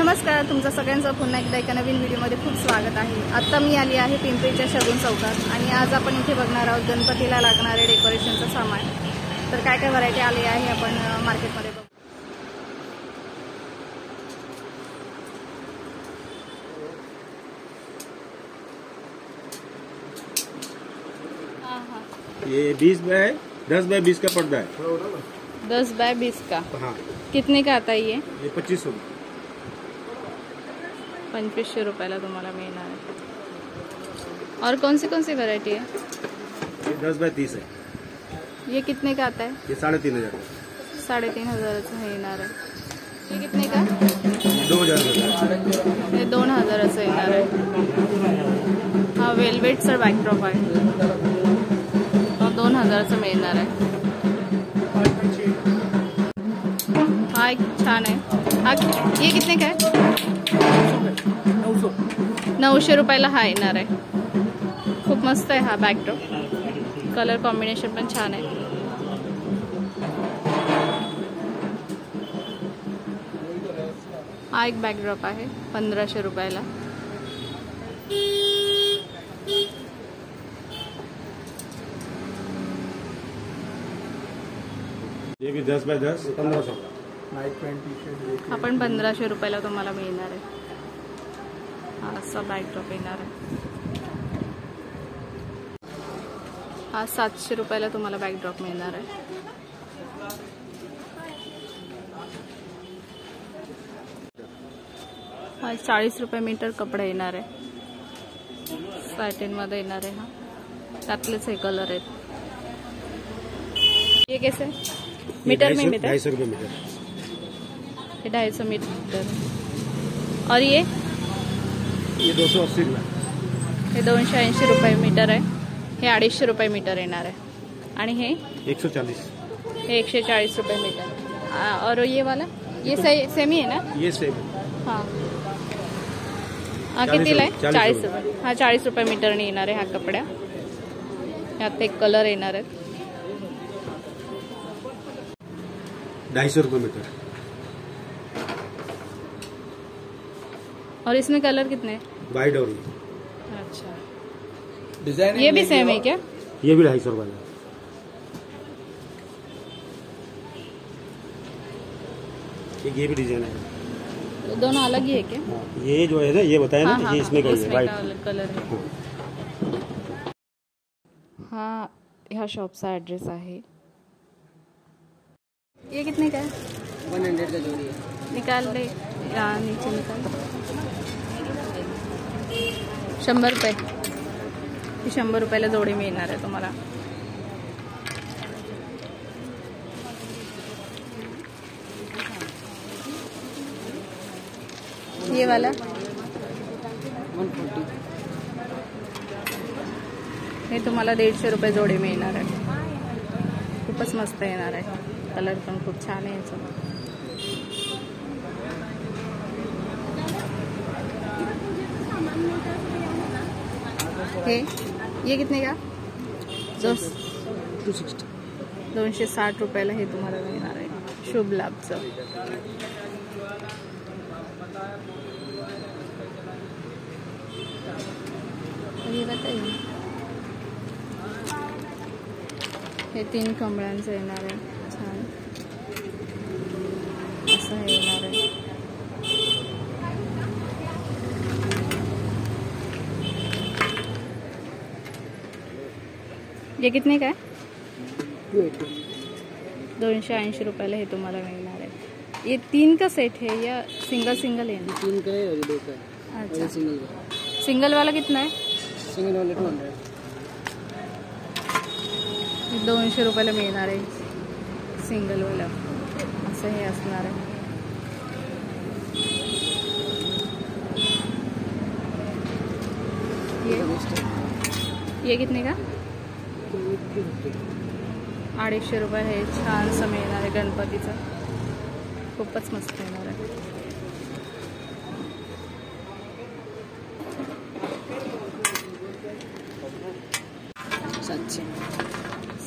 नमस्कार, तुमचं सगळ्यांचं पुन्हा एकदा एका नवीन व्हिडिओमध्ये खूप स्वागत आहे। आता मी आली आहे पिंपरीच्या शगुन चौकात आणि आज आपण इथे बघणार आहोत गणपतीला लागणारे डेकोरेशनचं सामान। तर काय काय व्हरायटी आली आहे आपण मार्केटमध्ये बघू। ये 10 बाय 20 का पर्दा है। 10 बाय 20 का। हाँ। कितने का आता है ये? 2500। 2500 रुपयाला तुम्हाला मिळणार आहे। और कौन सी वैरायटी है? ये 10 बाय 30 है। ये कितने का आता है? ये 3500 का। 3500 है येणार आहे। ये कितने का? 2000 का। ये 2000 येणार आहे। हा वेलवेटचा बॅकड्रॉप आहे, 2000 मिळणार आहे। हा एक छान आहे। हा ये कितने का है? 900 रुपयाला हा येणार आहे। खूप मस्त आहे हा बॅकड्रॉप, कलर कॉम्बिनेशन पण छान आहे। हा एक बॅकड्रॉप आहे 1500 रुपयाला। ये भी 10 बाय 10 1500 का। आपण 1500 रुपयाला तुम्हाला मिळणार आहे। हा असा बॅकड्रॉप येणार आहे। हा 700 रुपयाला तुम्हाला बॅकड्रॉप मिळणार आहे। हा 40 रुपये मीटर कपडा येणार आहे, सॅटिन मध्ये येणार आहे। हा त्यातलेच हे कलर आहेत। ये कैसे मीटर में मिलता है? 250 रुपये मीटर। ये 250 मीटर। और ये 280 का। हे 280 रुपये मीटर आहे। हे 250 रुपये मीटर येणार आहे। आणि हे 140। हे 140 रुपये मीटर। और ये वाला ये सेम ही है ना? ये सेम। हाँ हा कितीला आहे? 40 रुपये। हा 40 रुपये मीटरने येणार आहे हा कपडा। यात एक कलर येणार आहे। 250 रुपये मीटर। और इसमें कलर कितने हैं? वाइट और अच्छा, डिजाइन ये भी सेम है क्या? ये भी 250 रुपये का। ये भी डिजाइन है। दोनों अलग ही है क्या? ये जो है ना, ये बताया ना, हाँ, ये इसमें का है वाइट अलग कलर है। हा ह्या शॉपचा ॲड्रेस आहे। ये कितने का है? 100 का जोड़ी है। निकाल ले, यहाँ नीचे निकाल। 100 रुपये। 100 रुपयाला जोडी मिळणार आहे तुम्हाला। ये वाला 140। हे तुम्हाला 150 रुपये जोडी मिळणार आहे। खूपच मस्त येणार आहे, कलर पण खूप छान आहे याचा। ये कितने का? 260। 260 रुपयाला हे तुम्हाला मिळणार आहे शुभ लाभचं। हे बताइए, हे 3 कमळांचं येणार आहे, छान असं हे येणार आहे। ये कितने का है? 280 रुपयाला हे तुम्हाला मिळणार आहे। ये 3 का सेट है या सिंगल है? 3 का है और 2 का है। अच्छा, सिंगल का। सिंगल वाला कितना है? सिंगल वाले 200। 200 रुपयाला मिळणार आहे सिंगल वाला, असं हे असणार आहे। ये कितने का? 250 रुपये हे छान असं मिळणार आहे गणपतीचं। खूपच मस्त येणार आहे।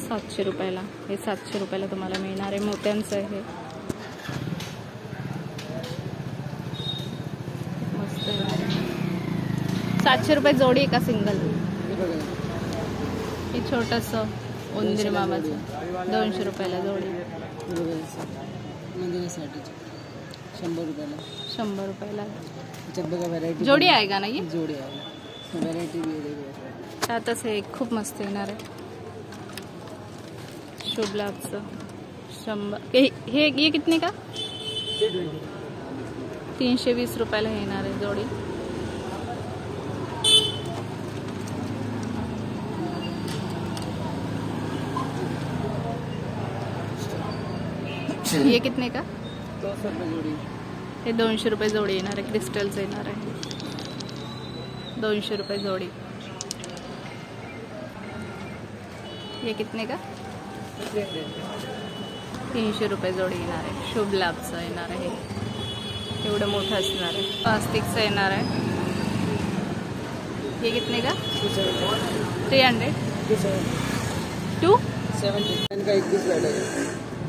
700 रुपयाला हे 700 रुपयाला तुम्हाला मिळणार आहे। मोत्यांचं आहे हे। असं येणार आहे. 700 रुपये जोडी आहे का सिंगल? हे बघा हे छोटंसं उंदीर मामाचं 200 रुपयाला जोडी. हे बघा मंदिरासाठीचे 100 रुपयाला. 100 रुपयाला त्याच्यात बघा व्हरायटी जोडी आहे का नाही? जोडी आहे. व्हरायटी बी आहे. त्यातच हे एक खूप मस्त येणार आहे शुभ लाभचं 100. हे कितने का? 320 रुपयाला हे येणार आहे जोडी. ये कितने का? 200 रुपये जोडी. हे 200 रुपये जोडी येणार आहे. क्रिस्टलचं येणार आहे 200 रुपये जोडी. ये कितने का? 300 रुपये जोडी येणार आहे. शुभ लाभचं येणार आहे. एवढं मोठं असणार आहे. प्लास्टिकचं येणार आहे. ये कितने का? 300. 270 का 21 बैठेगा.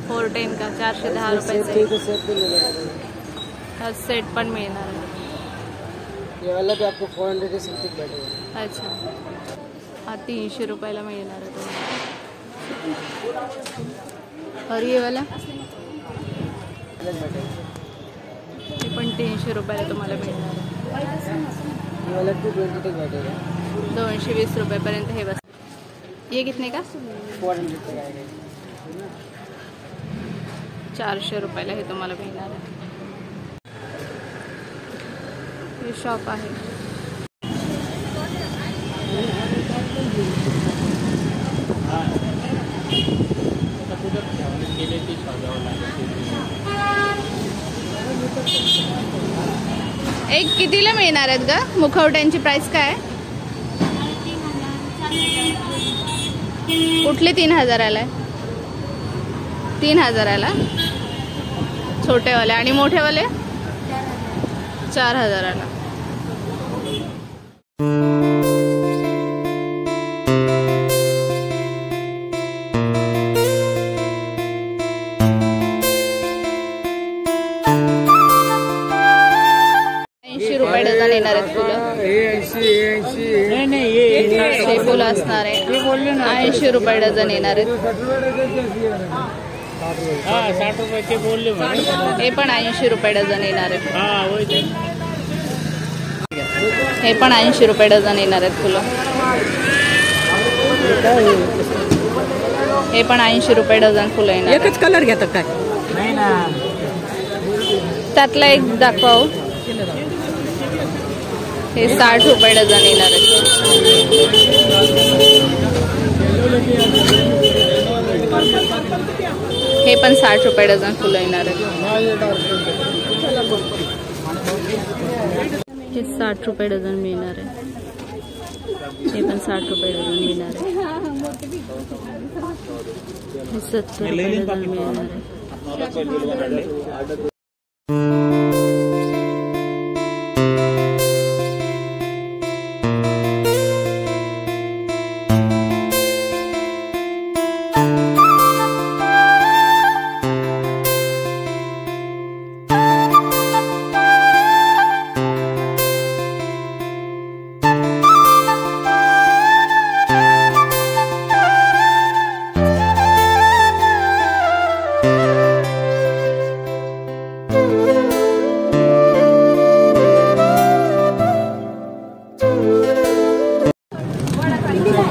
410 का 410 रुपयाचं. हा सेट पण मिळणार आहे. ये वाला भी आपको 400 समथिंग बैठेगा. अच्छा, हा 300 रुपयाला मिळणार आहे तुम्हाला. और ये वाला हे पण 300 रुपयाला तुम्हाला मिळणार आहे. ये वाला 220 तक बैठेगा. 220 रुपयापर्यंत हे बस. ये कितने का? 400 तक आएगा. 400 रुपयाला हे तुम्हाला मिळणार आहे. हे शॉप आहे. एक कितीला मिळणार आहेत का मुखवट्यांची प्राइस काय? कुठले 3000ला आहे? 3000ला छोटेवाले आणि मोठेवाले 4000ला. डझन येणार आहेत फुलं. हे फुलं असणार आहे 80 रुपये डझन येणार आहेत. 60 रुपये बोलले. हे पण 80 रुपये डझन येणार आहेत. हे पण 80 रुपये डझन येणार आहेत फुलं. हे पण 80 रुपये डझन फुलं येणार. एकच कलर घेतात काय? नाही ना, त्यातला एक दाखवाव. हे 60 रुपये डझन येणार आहेत. हे पण 60 रुपये डझन फुलं येणार आहेत. हे 60 रुपये डझन मिळणार आहे. हे पण 60 रुपये डझन मिळणार आहे. हे 70 रुपये डझन मिळणार आहे.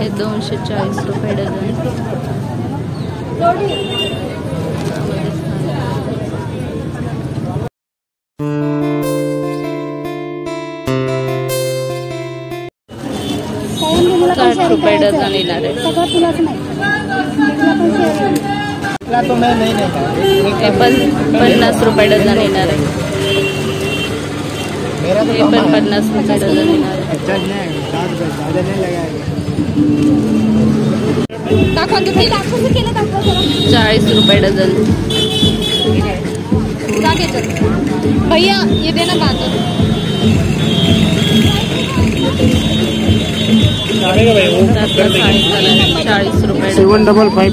हे 240 रुपये डझन. रुपये डझन येणार आहे. हे पण 50 रुपये डझन येणार आहे. हे पण 50 रुपये डझन येणार आहे. 40 रुपये डझन. भैया ये देना बात. 40 रुपये 755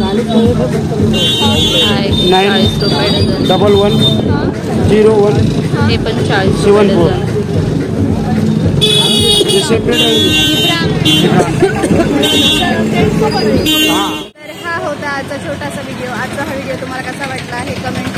40 रुपये डझन. 1101 01 हे पण 40 रुपये डझन. सेपरेट तर हा होता आजचा छोटासा व्हिडिओ. आजचा हा व्हिडिओ तुम्हाला कसा वाटला हे कमेंट